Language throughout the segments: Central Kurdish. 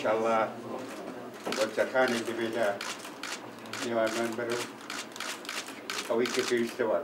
ئینشاءڵڵا وەرچەکانێکی بێدا نێوانمان بەرەو ئەوەی کە پێویستەوە.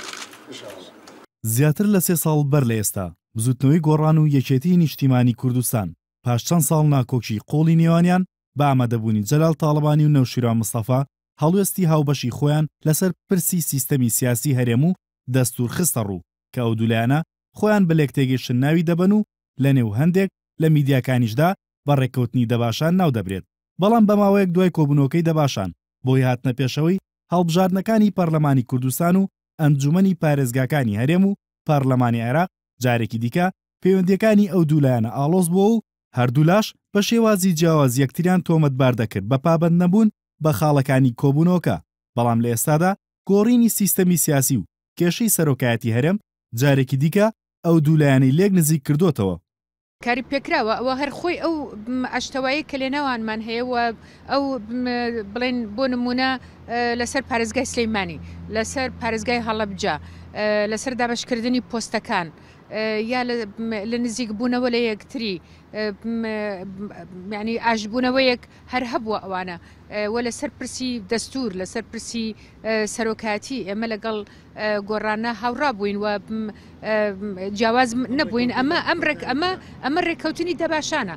زیاتر لە 3 ساڵ بەر لە ئێستا بزوتنەوەی گۆڕان و یەکێتی نیشتیمانی کوردستان پاش چەند ساڵ ناکۆکی قۆڵی نێوانیان بە ئامادەبوونی جەلال تاڵبانی و نەوشیروان مستەفا هەڵوێستی هاوبەشی خۆیان لەسەر پرسی سیستەمی سیاسی هەرێم و دەستور خستە ڕوو کە ئەو دوولایانە خۆیان بە لێکتێگەیشتن ناوی دەبەن و لە نێو هەندێک لە میدیاکانیشدا بە ڕێککەوتنی دەباشان ناو دەبرێت. بەڵام بە ماوەیەک دوای کۆبوونەوەکەی دەباشان بۆی هاتنە پێشەوەی هەڵبژاردنەکانی پەرلەمانی کوردستان و ئەنجومەنی پارێزگاکانی هەرێم و پەرلەمانی عێراق جارێکی دیکە پەیوەندیەکانی ئەو دوولایانە ئاڵۆز بووە و هەردوولاش بە شێوازی جیاواز یەکتریان تۆمەتبار دەکرد بە پابەند نەبوون بە خاڵەکانی کۆبوونەوەکە. بەڵام لە ئێستادا گۆڕینی سیستەمی سیاسی و کێشەی سەرۆکایەتی هەرێم جارێکی دیکە ئەو دوولایانی لێک نزیک کردوتەوە. کاری پێکراوە ئەوە هەر خۆی ئەو ئەشتەوایی کە لێناوانمان هەیە و ئەو بڵێن بۆ نمونە لەسەر پارێزگای سلەیمانی، لەسەر پارێزگای هەڵەبجە، لەسەر دابەشکردنی پۆستەکان یا لە نزیک بوونەوە لە یەکتری ینی ئاشبوونەوەیەک هەر هەبووە ئەوانە و لەسەر پرسی دەستور لەسەر پرسی سەرۆکاتی ئێمە لەگەڵ گۆڕانە هاوڕا بووین و جیاواز نەبووین. ئەمە ڕێککەوتنی دەباشانە.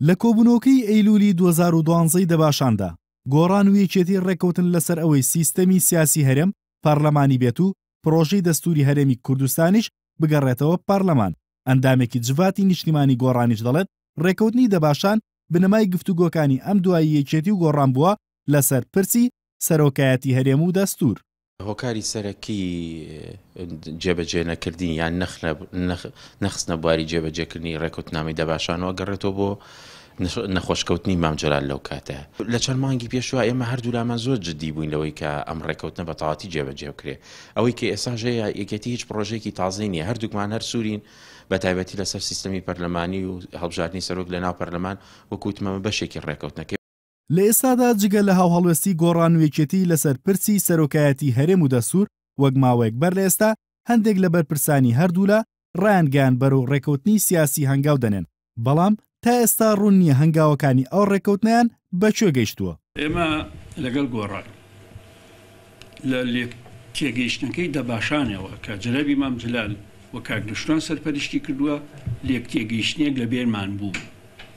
لە کۆبوونەوەکەی ئەیلولی 2012 دەباشاندا گۆڕان و یەکێتی ڕێککەوتن لەسەر ئەوەی سیستەمی سیاسی هەرێم پەرلەمانی بێت و پرۆژەی دەستوری هەرێمی کوردستانیش بگەڕێتەوە پەرلەمان. ئەندامێکی جڤاتی نیشتیمانی گۆڕانیش دەڵێت ڕێککەوتنی دەباشان بنەمای گفتوگۆکانی ئەم دوایی یەکێتی و گۆڕان بووە لەسەر پرسی سەرۆکایەتی هەرێم و دەستور. هۆکاری سەرەکی جێبەجێ نەکردنی یان نەخستنە بواری جێبەجێکردنی ڕێکوتنامەی دەباشانەوە گەڕێتەوە بۆ نەخۆشکەوتنی مام جەلال لەو کاتە. لە چەند مانگی پێشوە ئێمە هەردوو لامان زۆر جددی بووین لەوەی کە ئەم ڕێکەوتنە بە تەواوی جێبەجێ بکرێ. ئەوەی کە ئێستاژەیە یەکێتی هیچ پرۆژێکی تازەی نییە، هەردووکمان هەر سوورین بە تایبەتی لەسەر سیستەمی پەرلەمانی و هەڵبژاردننی سەرۆک لە ناو پەرلەمان وەکوتمەمە بەشێکی ڕێکەوتنەکە. لە ئێستادا جگە لە هاوهەڵوێستی گۆڕان و یەکێتی لەسەر پرسی سەرۆکایەتی هەرێم و دەستور وەک ماوەیەک بەر لە ئێستا هەندێک لە بەرپرسانی هەردوولا ڕایانگەیان بەرەو ڕێکەوتنی سیاسی هەنگاو دەنێن. بەڵام تا ئێستا ڕوون نییە هەنگاوەکانی ئەو ڕێکەوتنیان بەکوێ گەیشتووە. ئێمە لەگەڵ گۆڕان لە لێک تێگەیشتنەکەی دەباشانەوە کە جەنابی مام جەلال و کاک دشتوان سەرپەرشتی کردووە لێک تێگەیشتنێک لە بێرمان بوو،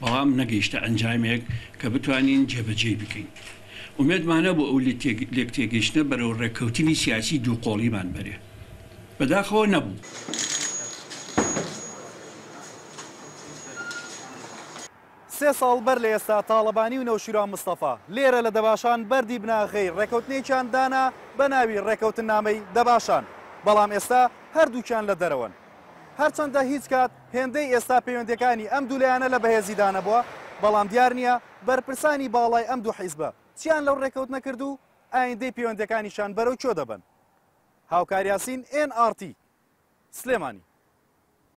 بەڵام نەگەیشتە ئەنجامێک کە بتوانین جێبەجێ بکەین. ئومێدمانە بۆ ئەو لێک تێگەیشتنە بەرەو ڕێککەوتنی سیاسی دووقۆڵیمان بەرێ بەداخەوە نەبوو. 3 ساڵ بەر لە ئێستا تاڵبانی و نەوشیروان مستەفا لێرە لە دەباشان بەردی بناغەی ڕێکەوتنێکیان دانا بە ناوی ڕێکەوتنامەی دەباشان. بەڵام ئێستا هەردووکیان لە دەرەوەن. هەرچەندە هیچ کات هێندەی ئێستا پەیوەندیەکانی ئەم دوولایانە لە بەهێزیدانە بووە، بەڵام دیار نییە بەرپرسانی باڵای ئەم دوو حیزبە چیان لەو ڕێکەوت نەکرد و ئایندەی پەیوەندیەکانیشان بەرەو کۆ دەبن. هاوکاریاسین NRT سلێمانی.